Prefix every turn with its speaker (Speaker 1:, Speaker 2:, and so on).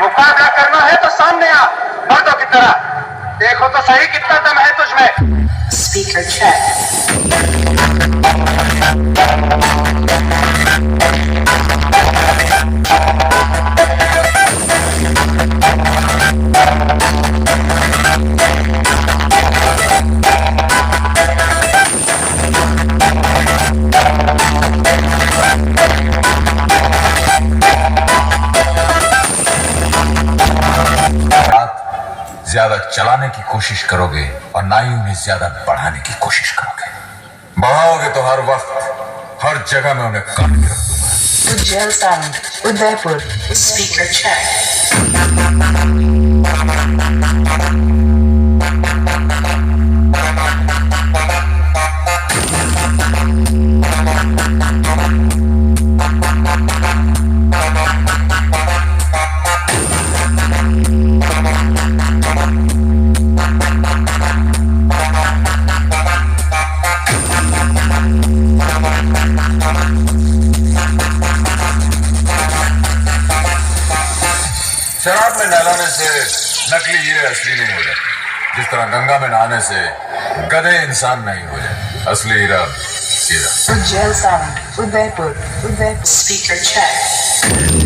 Speaker 1: मुकाबला करना है तो सामने आ, मर्दों की तरह। देखो तो सही कितना दम है तुझमें।
Speaker 2: Speaker check.
Speaker 3: ज्यादा चलाने की कोशिश करोगे और ना ही उन्हें ज्यादा बढ़ाने की कोशिश करोगे। बढ़ाओगे तो हर वक्त हर जगह में उन्हें काट के रख दूंगा।
Speaker 2: Ujjal sound. Udaipur. Speaker check.
Speaker 3: शराब में नहलाने से नकली हीरे असली नहीं हो जाते, जिस तरह गंगा में नहाने से गधे इंसान नहीं हो जाते। असली हीरा हीरा।
Speaker 2: Ujjal sound. Udaipur. Speaker check.